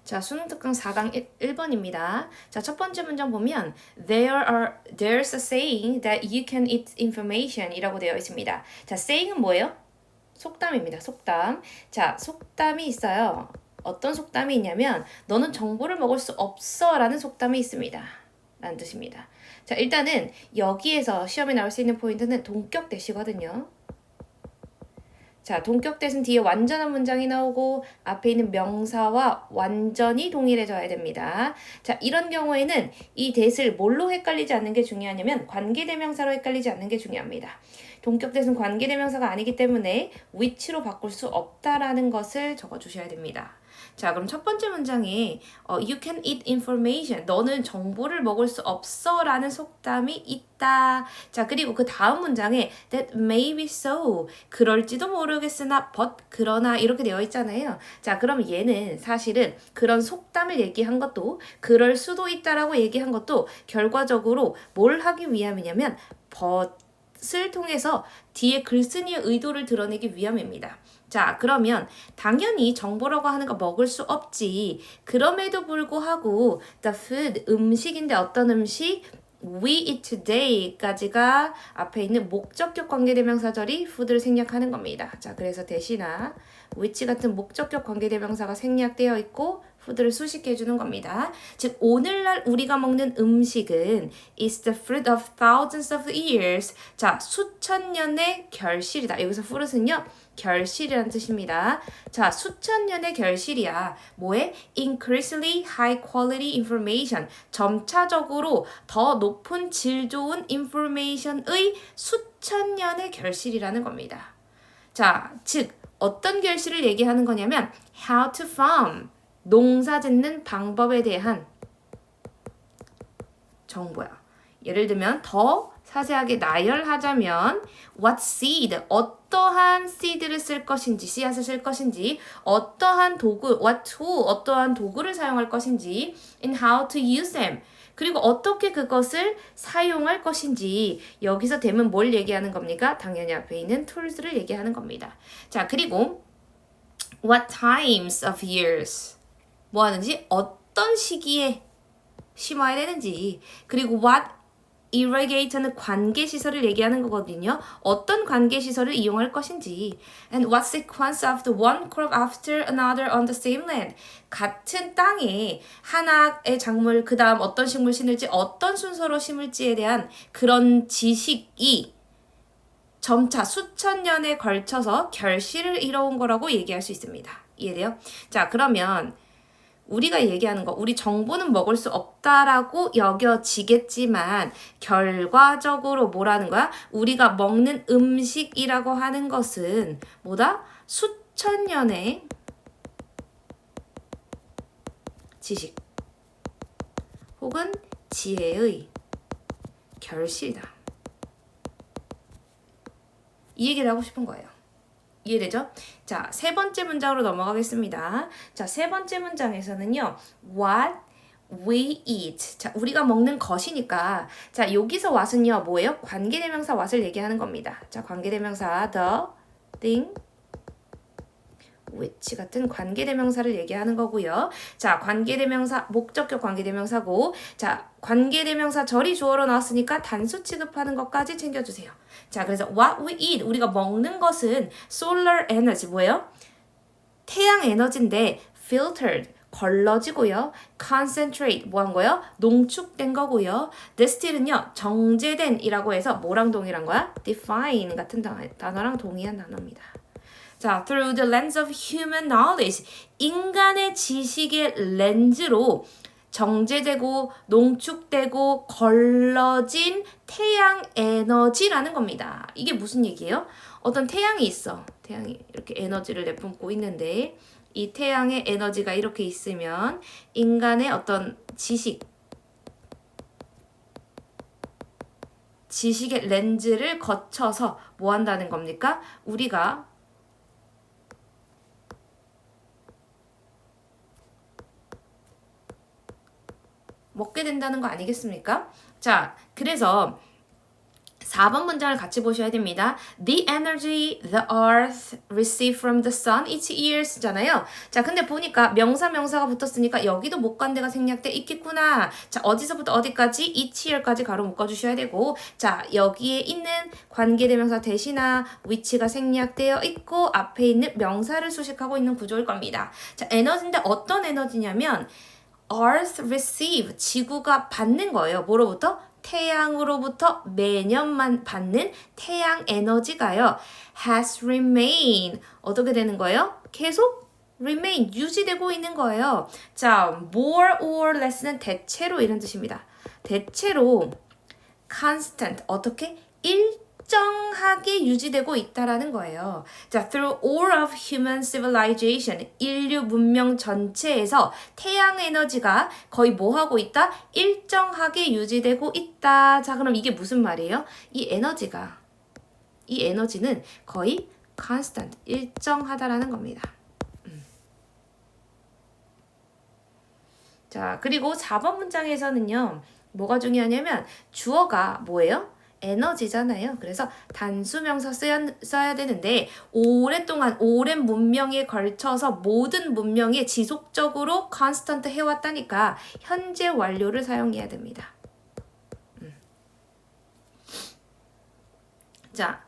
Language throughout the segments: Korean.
자, 수능 특강 4강 1번입니다. 자, 첫 번째 문장 보면 there's a saying that you can eat information 이라고 되어 있습니다. 자, saying은 뭐예요? 속담입니다. 속담. 자, 속담이 있어요. 어떤 속담이 있냐면 너는 정보를 먹을 수 없어 라는 속담이 있습니다. 라는 뜻입니다. 자, 일단은 여기에서 시험에 나올 수 있는 포인트는 동격 대시거든요. 자, 동격 대신 뒤에 완전한 문장이 나오고 앞에 있는 명사와 완전히 동일해져야 됩니다. 자, 이런 경우에는 이 대를 뭘로 헷갈리지 않는 게 중요하냐면 관계대명사로 헷갈리지 않는 게 중요합니다. 동격 대는 관계대명사가 아니기 때문에 which로 바꿀 수 없다라는 것을 적어주셔야 됩니다. 자, 그럼 첫 번째 문장에 you can eat information. 너는 정보를 먹을 수 없어 라는 속담이 있다. 자, 그리고 그 다음 문장에 that may be so. 그럴지도 모르겠으나 but 그러나 이렇게 되어 있잖아요. 자, 그럼 얘는 사실은 그런 속담을 얘기한 것도 그럴 수도 있다라고 얘기한 것도 결과적으로 뭘 하기 위함이냐면 but을 통해서 뒤에 글쓴이의 의도를 드러내기 위함입니다. 자, 그러면 당연히 정보라고 하는 거 먹을 수 없지. 그럼에도 불구하고 the food, 음식인데 어떤 음식? We eat today까지가 앞에 있는 목적격 관계대명사절이 food를 생략하는 겁니다. 자, 그래서 대신아 which 같은 목적격 관계대명사가 생략되어 있고 food를 수식해 해주는 겁니다. 즉 오늘날 우리가 먹는 음식은 is the fruit of thousands of years. 자, 수천 년의 결실이다. 여기서 fruit은요. 결실이라는 뜻입니다. 자, 수천 년의 결실이야. 뭐에? Increasingly high quality information. 점차적으로 더 높은 질 좋은 information의 수천 년의 결실이라는 겁니다. 자, 즉 어떤 결실을 얘기하는 거냐면 how to farm. 농사 짓는 방법에 대한 정보야. 예를 들면 더 자세하게 나열하자면 what seed, 어떠한 seed를 쓸 것인지, 씨앗을 쓸 것인지, 어떠한 도구, what tool, 어떠한 도구를 사용할 것인지, and how to use them, 그리고 어떻게 그것을 사용할 것인지. 여기서 되면 뭘 얘기하는 겁니까? 당연히 앞에 있는 tools를 얘기하는 겁니다. 자, 그리고 what times of years, 뭐 하는지, 어떤 시기에 심어야 되는지, 그리고 what irrigator는 관계시설을 얘기하는 거거든요. 어떤 관계시설을 이용할 것인지. And what sequence of the one crop after another on the same land. 같은 땅에 하나의 작물, 그 다음 어떤 식물 심을지, 어떤 순서로 심을지에 대한 그런 지식이 점차 수천 년에 걸쳐서 결실을 이뤄온 거라고 얘기할 수 있습니다. 이해돼요? 자, 그러면 우리가 얘기하는 거, 우리 정보는 먹을 수 없다라고 여겨지겠지만 결과적으로 뭐라는 거야? 우리가 먹는 음식이라고 하는 것은 뭐다? 수천 년의 지식 혹은 지혜의 결실이다. 이 얘기를 하고 싶은 거예요. 이해되죠? 자, 세 번째 문장으로 넘어가겠습니다. 자, 세 번째 문장에서는요. What we eat. 자, 우리가 먹는 것이니까. 자, 여기서 what은요. 뭐예요? 관계대명사 what을 얘기하는 겁니다. 자, 관계대명사 the, thing, which 같은 관계대명사를 얘기하는 거고요. 자, 관계대명사, 목적격 관계대명사고, 자, 관계대명사 절이 주어로 나왔으니까 단수 취급하는 것까지 챙겨주세요. 자, 그래서 what we eat, 우리가 먹는 것은 solar energy, 뭐예요? 태양 에너지인데 filtered, 걸러지고요. concentrate, 뭐 한 거예요? 농축된 거고요. distill은요, 정제된 이라고 해서 뭐랑 동일한 거야? define 같은 단어랑 동일한 단어입니다. 자, through the lens of human knowledge, 인간의 지식의 렌즈로 정제되고 농축되고 걸러진 태양 에너지라는 겁니다. 이게 무슨 얘기예요? 어떤 태양이 있어. 태양이 이렇게 에너지를 내뿜고 있는데 이 태양의 에너지가 이렇게 있으면 인간의 어떤 지식의 렌즈를 거쳐서 뭐 한다는 겁니까? 우리가 먹게 된다는 거 아니겠습니까? 자, 그래서 4번 문장을 같이 보셔야 됩니다. The energy the earth receives from the sun each year 잖아요. 자, 근데 보니까 명사가 붙었으니까 여기도 목관대가 생략돼 있겠구나. 자, 어디서부터 어디까지 each year까지 가로 묶어주셔야 되고, 자, 여기에 있는 관계대명사 대신나 위치가 생략되어 있고 앞에 있는 명사를 수식하고 있는 구조일 겁니다. 자, 에너지인데 어떤 에너지냐면 earth receive, 지구가 받는 거예요. 뭐로부터? 태양으로부터 매년만 받는 태양 에너지가요. has remained. 어떻게 되는 거예요? 계속 remain, 유지되고 있는 거예요. 자, more or less는 대체로 이런 뜻입니다. 대체로 constant, 어떻게? 일정하게 유지되고 있다라는 거예요. 자, through all of human civilization, 인류 문명 전체에서 태양 에너지가 거의 뭐 하고 있다? 일정하게 유지되고 있다. 자, 그럼 이게 무슨 말이에요? 이 에너지는 거의 constant, 일정하다라는 겁니다. 자, 그리고 4번 문장에서는요, 뭐가 중요하냐면 주어가 뭐예요? 에너지잖아요. 그래서 단수명사 써야 되는데 오랜 문명에 걸쳐서 모든 문명에 지속적으로 constant 해왔다니까 현재 완료를 사용해야 됩니다. 자,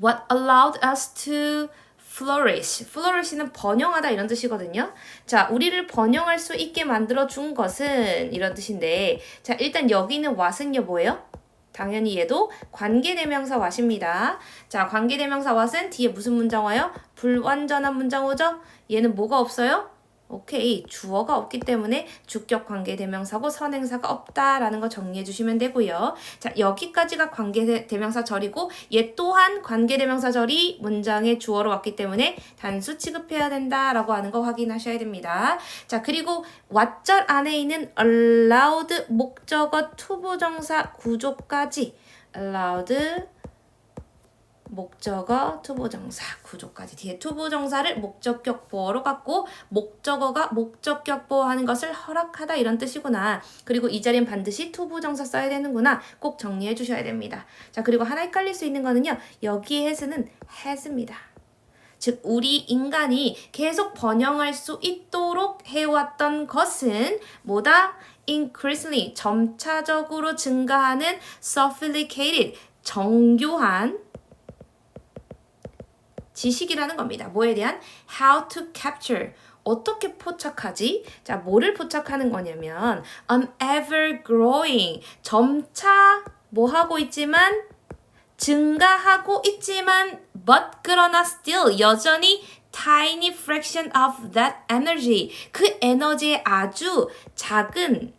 what allowed us to flourish. flourish는 번영하다 이런 뜻이거든요. 자, 우리를 번영할 수 있게 만들어 준 것은 이런 뜻인데, 자, 일단 여기 있는 what은요 뭐예요? 당연히 얘도 관계대명사 what입니다. 자, 관계대명사 what은 뒤에 무슨 문장 와요? 불완전한 문장 오죠? 얘는 뭐가 없어요? 오케이, 주어가 없기 때문에 주격 관계대명사고 선행사가 없다라는 거 정리해 주시면 되고요. 자, 여기까지가 관계대명사절이고 얘 또한 관계대명사절이 문장의 주어로 왔기 때문에 단수 취급해야 된다라고 하는 거 확인하셔야 됩니다. 자, 그리고 왓절 안에 있는 allowed 목적어 투부정사 구조까지 allowed 목적어, 투부정사, 구조까지 뒤에 투부정사를 목적격 보어로 갖고 목적어가 목적격 보어하는 것을 허락하다 이런 뜻이구나. 그리고 이 자리엔 반드시 투부정사 써야 되는구나. 꼭 정리해 주셔야 됩니다. 자, 그리고 하나 헷갈릴 수 있는 거는요. 여기에 has는 has입니다. 즉 우리 인간이 계속 번영할 수 있도록 해왔던 것은 뭐다? increasingly 점차적으로 증가하는 sophisticated 정교한 지식이라는 겁니다. 뭐에 대한? How to capture. 어떻게 포착하지? 자, 뭐를 포착하는 거냐면 an ever-growing. 점차 뭐 하고 있지만 증가하고 있지만 but 그러나 still 여전히 tiny fraction of that energy. 그 에너지의 아주 작은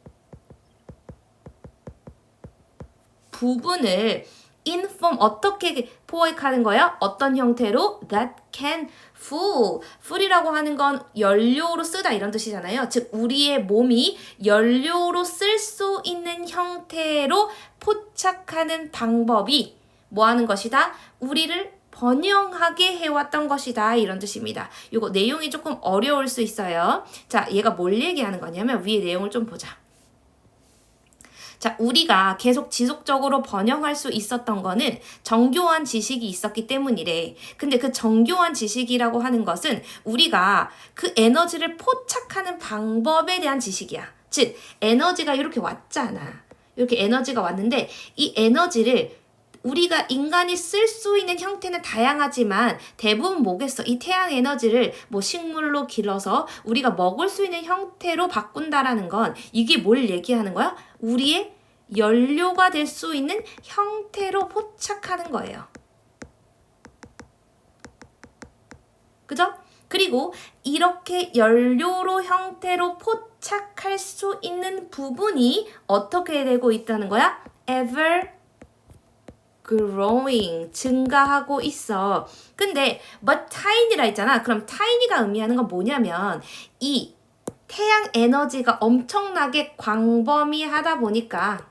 부분을 in form 어떻게 포획하는 거야? 어떤 형태로? That can fuel. fuel이라고 하는 건 연료로 쓰다 이런 뜻이잖아요. 즉 우리의 몸이 연료로 쓸 수 있는 형태로 포착하는 방법이 뭐 하는 것이다? 우리를 번영하게 해왔던 것이다 이런 뜻입니다. 이거 내용이 조금 어려울 수 있어요. 자, 얘가 뭘 얘기하는 거냐면 위에 내용을 좀 보자. 자, 우리가 계속 지속적으로 번영할 수 있었던 거는 정교한 지식이 있었기 때문이래. 근데 그 정교한 지식이라고 하는 것은 우리가 그 에너지를 포착하는 방법에 대한 지식이야. 즉, 에너지가 이렇게 왔잖아. 이렇게 에너지가 왔는데 이 에너지를 우리가 인간이 쓸 수 있는 형태는 다양하지만 대부분 뭐겠어? 이 태양 에너지를 뭐 식물로 길러서 우리가 먹을 수 있는 형태로 바꾼다라는 건 이게 뭘 얘기하는 거야? 우리의 연료가 될 수 있는 형태로 포착하는 거예요. 그죠? 그리고 이렇게 연료로 형태로 포착할 수 있는 부분이 어떻게 되고 있다는 거야? ever growing, 증가하고 있어. 근데 but tiny라 했잖아. 그럼 tiny가 의미하는 건 뭐냐면 이 태양 에너지가 엄청나게 광범위하다 보니까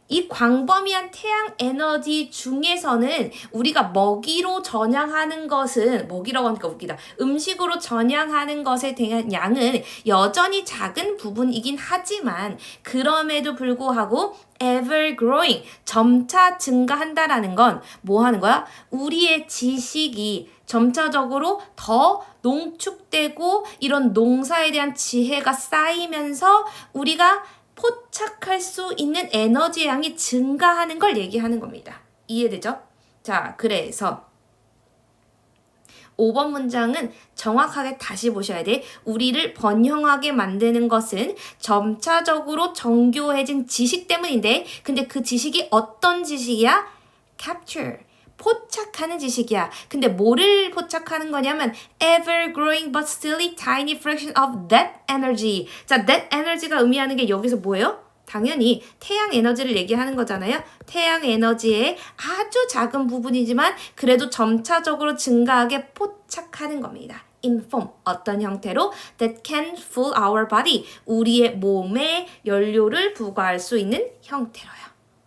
이 광범위한 태양 에너지 중에서는 우리가 먹이로 전향하는 것은 먹이라고 하니까 웃기다. 음식으로 전향하는 것에 대한 양은 여전히 작은 부분이긴 하지만 그럼에도 불구하고 ever growing 점차 증가한다라는 건 뭐 하는 거야? 우리의 지식이 점차적으로 더 농축되고 이런 농사에 대한 지혜가 쌓이면서 우리가 포착할 수 있는 에너지 양이 증가하는 걸 얘기하는 겁니다. 이해되죠? 자, 그래서 5번 문장은 정확하게 다시 보셔야 돼. 우리를 번영하게 만드는 것은 점차적으로 정교해진 지식 때문인데, 근데 그 지식이 어떤 지식이야? capture. 포착하는 지식이야. 근데 뭐를 포착하는 거냐면 ever growing but still a tiny fraction of that energy. 자, that energy가 의미하는 게 여기서 뭐예요? 당연히 태양 에너지를 얘기하는 거잖아요. 태양 에너지의 아주 작은 부분이지만 그래도 점차적으로 증가하게 포착하는 겁니다. in form, 어떤 형태로 that can fuel our body, 우리의 몸에 연료를 부과할 수 있는 형태로요.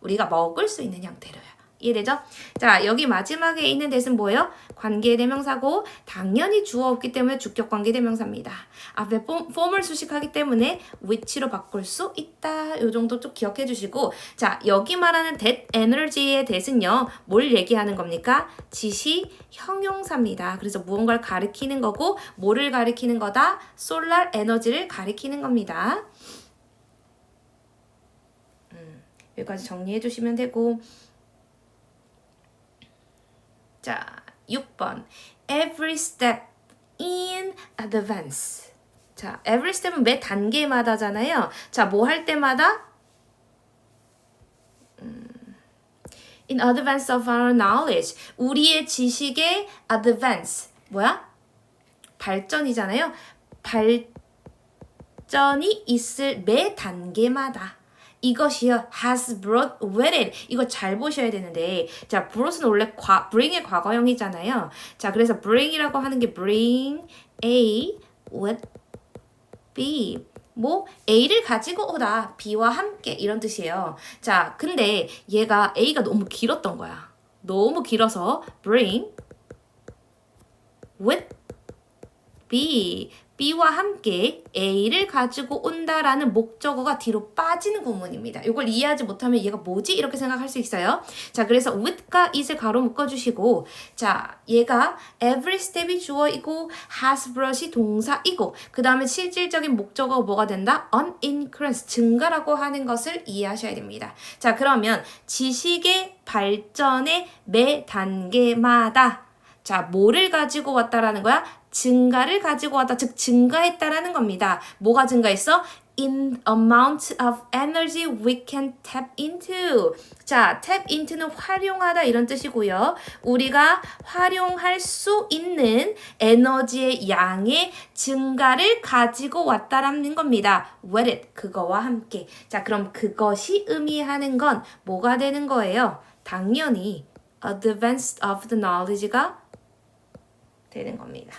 우리가 먹을 수 있는 형태로요. 이해되죠? 자, 여기 마지막에 있는 that은 뭐예요? 관계대명사고 당연히 주어 없기 때문에 주격 관계대명사입니다. 앞에 form을 수식하기 때문에 which로 바꿀 수 있다. 요 정도 좀 기억해 주시고, 자, 여기 말하는 that energy의 that은요, 뭘 얘기하는 겁니까? 지시 형용사입니다. 그래서 무언가를 가리키는 거고 뭐를 가리키는 거다? solar 에너지를 가리키는 겁니다. 여기까지 정리해 주시면 되고, 자, 6번. Every step in advance. 자, every step은 매 단계마다잖아요. 자, 뭐 할 때마다? In advance of our knowledge. 우리의 지식의 advance. 뭐야? 발전이잖아요. 발전이 있을 매 단계마다. 이것이요, has brought with it. 이거 잘 보셔야 되는데, 자, brought은 원래 bring의 과거형이잖아요. 자, 그래서 bring이라고 하는 게 bring A with B. 뭐 A를 가지고 오다, B와 함께 이런 뜻이에요. 자, 근데 얘가 A가 너무 길었던 거야. 너무 길어서 bring with B. B와 함께 A를 가지고 온다라는 목적어가 뒤로 빠지는 구문입니다. 이걸 이해하지 못하면 얘가 뭐지? 이렇게 생각할 수 있어요. 자, 그래서 with과 it을 가로 묶어주시고, 자, 얘가 every step이 주어이고 has brought이 동사이고, 그 다음에 실질적인 목적어가 뭐가 된다? on increase, 증가라고 하는 것을 이해하셔야 됩니다. 자, 그러면 지식의 발전의 매 단계마다, 자, 뭐를 가지고 왔다라는 거야? 증가를 가지고 왔다, 즉 증가했다라는 겁니다. 뭐가 증가했어? In amount of energy we can tap into. 자, tap into는 활용하다 이런 뜻이고요. 우리가 활용할 수 있는 에너지의 양의 증가를 가지고 왔다라는 겁니다. with it, 그거와 함께. 자, 그럼 그것이 의미하는 건 뭐가 되는 거예요? 당연히 advanced of the knowledge가 되는 겁니다.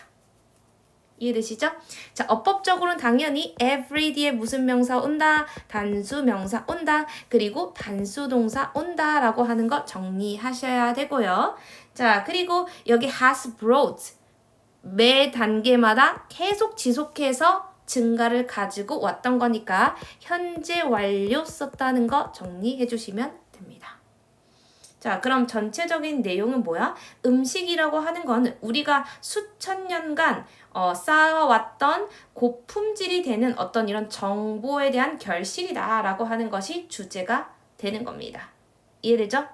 이해되시죠? 자, 어법적으로는 당연히 every 뒤에 무슨 명사 온다, 단수 명사 온다, 그리고 단수 동사 온다 라고 하는 거 정리하셔야 되고요. 자, 그리고 여기 has brought, 매 단계마다 계속 지속해서 증가를 가지고 왔던 거니까 현재 완료 썼다는 거 정리해 주시면 됩니다. 자, 그럼 전체적인 내용은 뭐야? 음식이라고 하는 건 우리가 수천 년간 쌓아왔던 고품질이 되는 어떤 이런 정보에 대한 결실이다 라고 하는 것이 주제가 되는 겁니다. 이해되죠?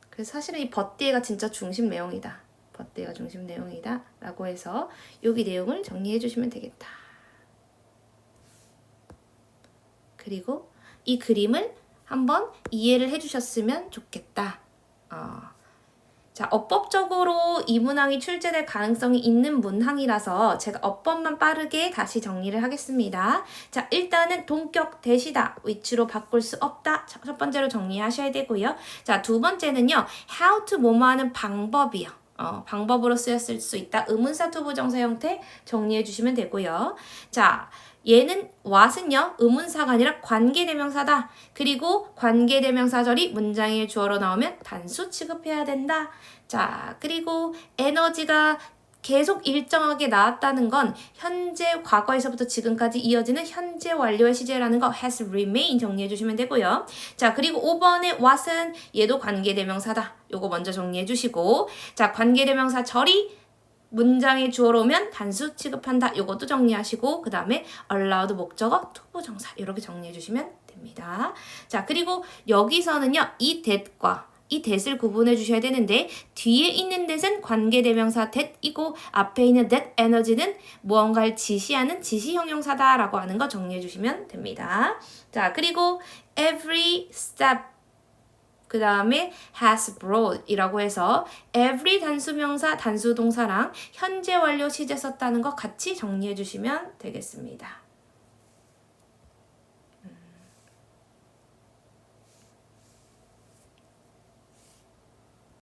그래서 사실은 이 버띠에가 진짜 중심 내용이다. 버띠에가 중심 내용이다 라고 해서 여기 내용을 정리해 주시면 되겠다. 그리고 이 그림을 한번 이해를 해주셨으면 좋겠다. 자, 어법적으로 이 문항이 출제될 가능성이 있는 문항이라서 제가 어법만 빠르게 다시 정리를 하겠습니다. 자, 일단은 동격 대시다, which로 바꿀 수 없다. 첫 번째로 정리하셔야 되고요. 자, 두 번째는요, how to 뭐뭐 하는 방법이요. 방법으로 쓰였을 수 있다. 의문사 투부정사 형태 정리해 주시면 되고요. 자, 얘는 what은요. 의문사가 아니라 관계대명사다. 그리고 관계대명사절이 문장의 주어로 나오면 단수 취급해야 된다. 자, 그리고 에너지가 계속 일정하게 나왔다는 건 현재 과거에서부터 지금까지 이어지는 현재 완료의 시제라는 거 has remained 정리해 주시면 되고요. 자, 그리고 5번의 what은 얘도 관계대명사다. 요거 먼저 정리해 주시고, 자, 관계대명사 절이 문장의 주어로 오면 단수 취급한다. 요것도 정리하시고, 그 다음에 allowed 목적어 투부정사 이렇게 정리해 주시면 됩니다. 자, 그리고 여기서는요, 이 that과 이 that을 구분해 주셔야 되는데 뒤에 있는 that은 관계대명사 that이고 앞에 있는 that energy는 무언가를 지시하는 지시형용사다라고 하는 거 정리해 주시면 됩니다. 자, 그리고 every step 그 다음에 has brought 이라고 해서 every 단수명사 단수동사랑 현재 완료 시제 썼다는 거 같이 정리해 주시면 되겠습니다.